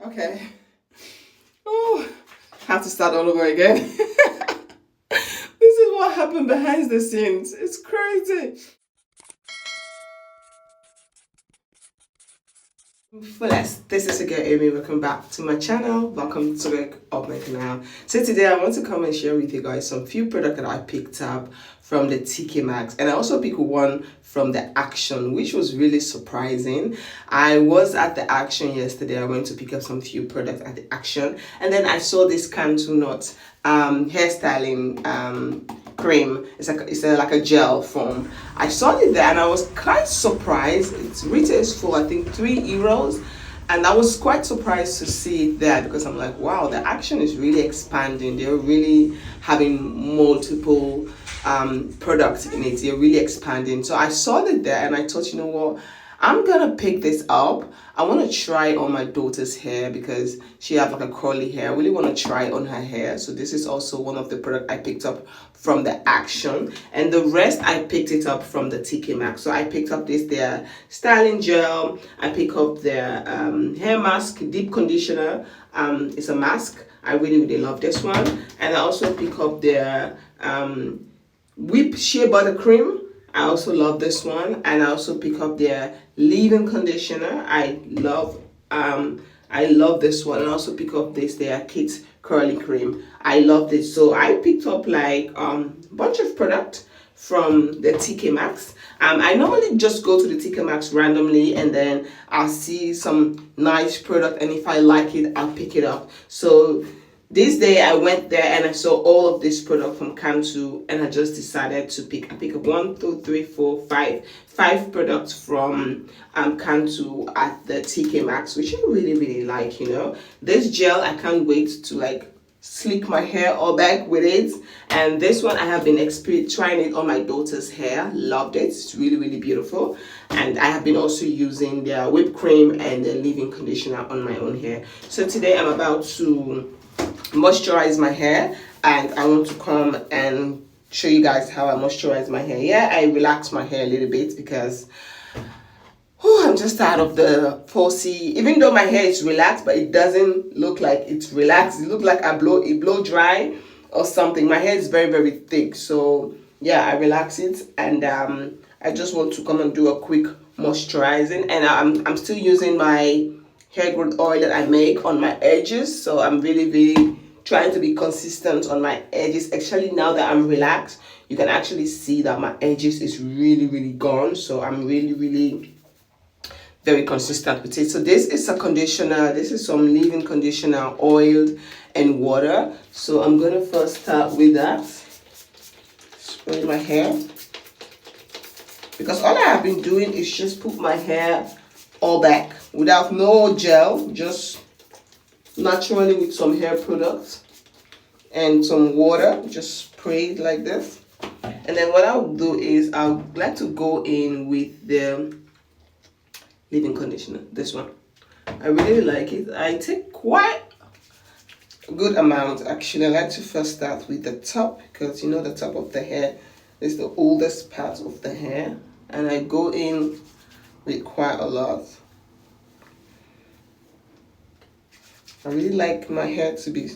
Okay. Oh, have to start all over again. This is what happened behind the scenes. It's crazy. Fullest, this is again Amy. Welcome back to my channel. Welcome to back of my canal. So today I want to come and share with you guys some few products that I picked up from the TK Maxx, and I also picked one from the Action, which was really surprising. I was at the Action yesterday. I went to pick up some few products at the Action, and then I saw this Cantu Nut hairstyling cream. It's like a gel form. I saw it there and I was quite surprised. Its retails for I think €3, and I was quite surprised to see it there because I'm like, wow, the Action is really expanding. They're really having multiple products in it. They're really expanding. So I saw it there and I thought, you know what, I'm gonna pick this up. I want to try on my daughter's hair because she has like a curly hair. I really want to try on her hair. So this is also one of the products I picked up from the Action, and the rest I picked it up from the TK Maxx. So I picked up their styling gel. I picked up their hair mask, deep conditioner. It's a mask. I really love this one. And I also pick up their whip shea butter cream. I also love this one, and I also pick up their leave-in conditioner. I love this one, and I also pick up their Kids curly cream. I love this. So I picked up like bunch of product from the TK Maxx. I normally just go to the TK Maxx randomly, and then I'll see some nice product, and if I like it, I'll pick it up. So this day I went there and I saw all of this product from Cantu, and I just decided to pick up 1, 2, 3, 4, 5 products from Cantu at the TK Maxx, which I really like. You know, this gel, I can't wait to like slick my hair all back with it. And this one I have been trying it on my daughter's hair. Loved it. It's really beautiful. And I have been also using their whipped cream and the leave-in conditioner on my own hair. So today I'm about to moisturize my hair, and I want to come and show you guys how I moisturize my hair. Yeah, I relax my hair a little bit because I'm just tired of the 4C. Even though my hair is relaxed, but it doesn't look like it's relaxed. It looks like it blow dry or something. My hair is very thick, so yeah, I relax it, and I just want to come and do a quick moisturizing. And I'm still using my hair growth oil that I make on my edges, so I'm really trying to be consistent on my edges. Actually, now that I'm relaxed, you can actually see that my edges is really gone. So I'm really very consistent with it. So this is a conditioner. This is some leave-in conditioner, oiled and water. So I'm gonna first start with that. Spray my hair, because all I have been doing is just put my hair all back without no gel, just naturally with some hair products and some water. Just spray it like this, and then what I'll do is I'll like to go in with the leave-in conditioner. This one, I really like it. I take quite a good amount actually. I like to first start with the top, because you know the top of the hair is the oldest part of the hair, and I go in with quite a lot. I really like my hair to be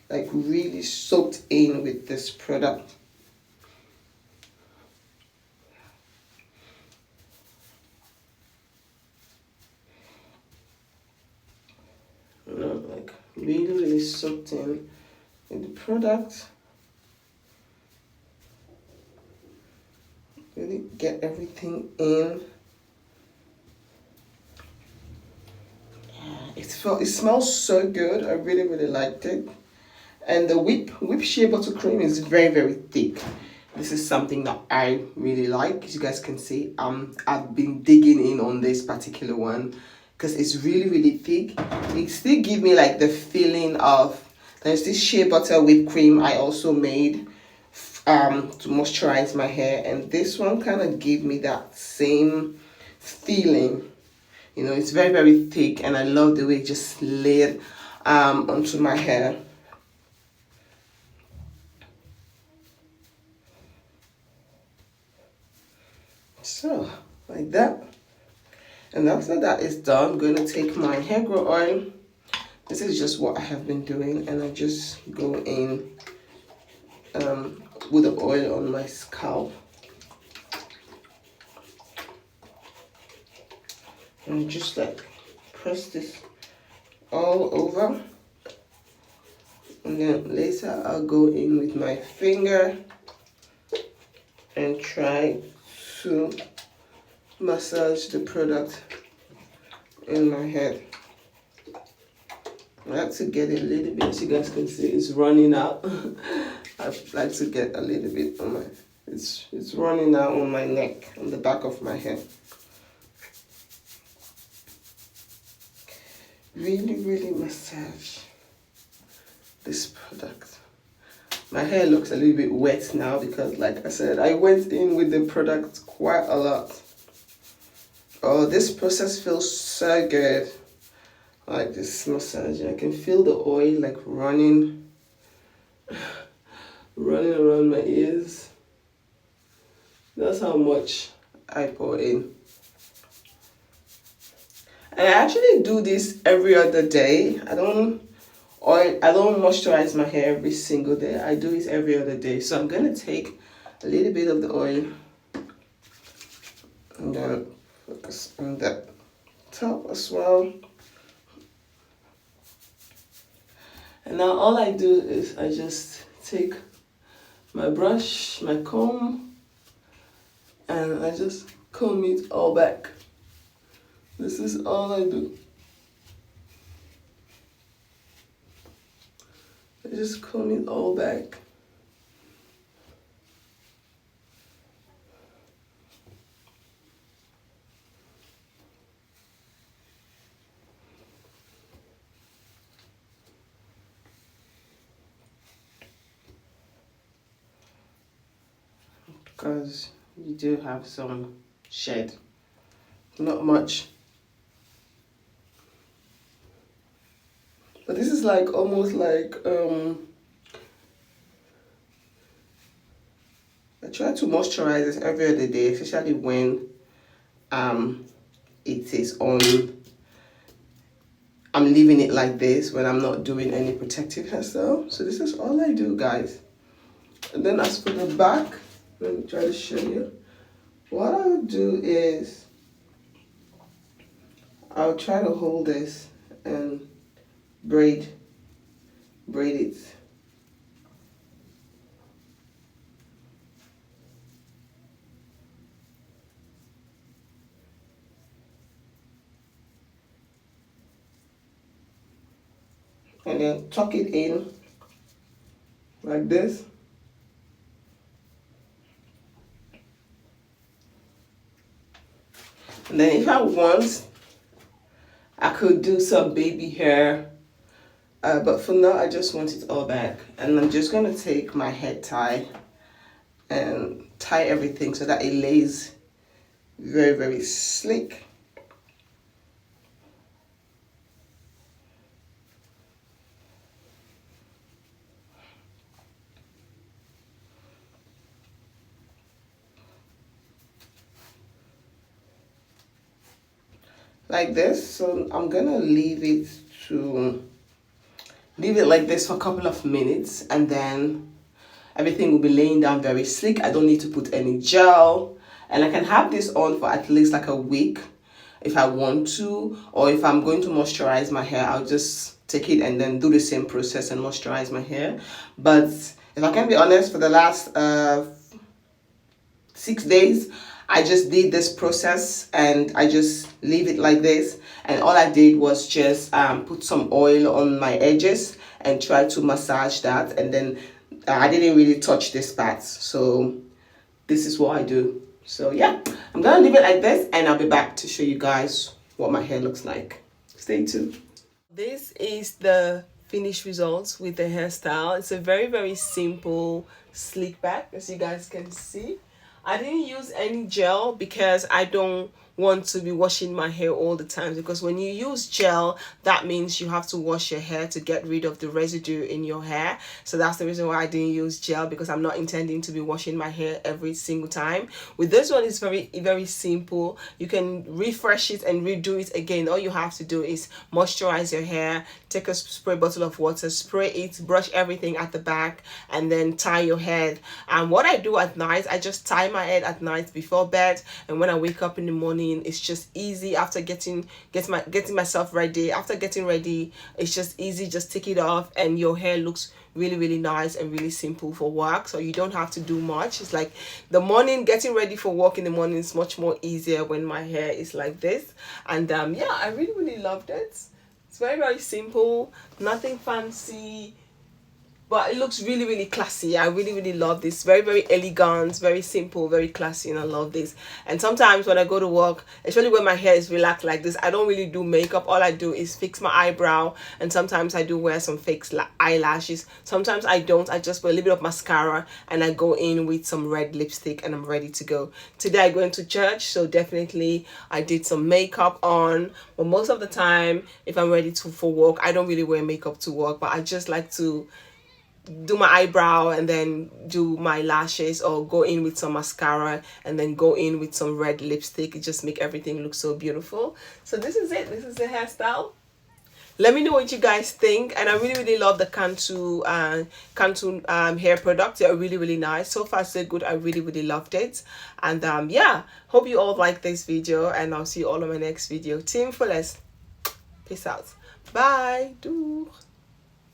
like really soaked in with this product. You know, like really soaked in with the product. Really get everything in. It smells so good. I really liked it. And the whip shea butter cream is very thick. This is something that I really like. As you guys can see, I've been digging in on this particular one because it's really thick. It still gives me like the feeling of, there's this shea butter whipped cream I also made to moisturize my hair, and this one kind of gave me that same feeling. You know, it's very thick, and I love the way it just laid onto my hair. So, like that. And after that is done, I'm going to take my hair growth oil This is just what I have been doing, and I just go in with the oil on my scalp. And just like press this all over. And then later I'll go in with my finger and try to massage the product in my head. I like to get a little bit, as you guys can see, it's running out. I like to get a little bit on my, it's running out on my neck, on the back of my head. Really massage this product. My hair looks a little bit wet now because, like I said, I went in with the product quite a lot. Oh, this process feels so good. Like this massage, I can feel the oil like running around my ears. That's how much I pour in. And I actually do this every other day. I don't moisturize my hair every single day. I do it every other day. So I'm gonna take a little bit of the oil and then focus on that top as well. And now all I do is I just take my brush, my comb, and I just comb it all back. This is all I do. I just comb it all back. Because you do have some shed, not much, but this is like almost like I try to moisturize this every other day, especially when it is on, I'm leaving it like this when I'm not doing any protective hairstyle. So this is all I do, guys. And then as for the back, let me try to show you. What I'll do is I'll try to hold this and braid it. And then tuck it in like this. And then if I want, I could do some baby hair, but for now I just want it all back. And I'm just gonna take my head tie and tie everything so that it lays very slick. Like this. So I'm gonna leave it like this for a couple of minutes, and then everything will be laying down very slick. I don't need to put any gel, and I can have this on for at least like a week if I want to, or if I'm going to moisturize my hair, I'll just take it and then do the same process and moisturize my hair. But if I can be honest, for the last 6 days, I just did this process and I just leave it like this. And all I did was just put some oil on my edges and try to massage that. And then I didn't really touch this part. So this is what I do. So yeah, I'm gonna leave it like this and I'll be back to show you guys what my hair looks like. Stay tuned. This is the finished results with the hairstyle. It's a very simple sleek back, as you guys can see. I didn't use any gel because I don't want to be washing my hair all the time, because when you use gel, that means you have to wash your hair to get rid of the residue in your hair. So that's the reason why I didn't use gel, because I'm not intending to be washing my hair every single time. With this one, it's very simple. You can refresh it and redo it again. All you have to do is moisturize your hair, take a spray bottle of water, spray it, brush everything at the back, and then tie your head. And what I do at night, I just tie my head at night before bed, and when I wake up in the morning, it's just easy. After getting myself ready, after getting ready, it's just easy. Just take it off and your hair looks really nice and really simple for work. So you don't have to do much. It's like the morning, getting ready for work in the morning is much more easier when my hair is like this. And yeah, I really loved it. It's very simple, nothing fancy, but it looks really classy. I really love this. Very elegant, very simple, very classy, and I love this. And sometimes when I go to work, especially when my hair is relaxed like this, I don't really do makeup. All I do is fix my eyebrow, and sometimes I do wear some fake eyelashes. Sometimes I don't. I just put a little bit of mascara and I go in with some red lipstick and I'm ready to go. Today I go into church, so definitely I did some makeup on. But most of the time, if I'm ready for work, I don't really wear makeup to work, but I just like to do my eyebrow and then do my lashes, or go in with some mascara and then go in with some red lipstick. It just make everything look so beautiful. So this is it. This is the hairstyle. Let me know what you guys think. And I really love the Cantu hair product. They're really nice. So far so good. I really loved it. And yeah, hope you all like this video, and I'll see you all in my next video. TeamFullest, peace out. Bye. Doeg.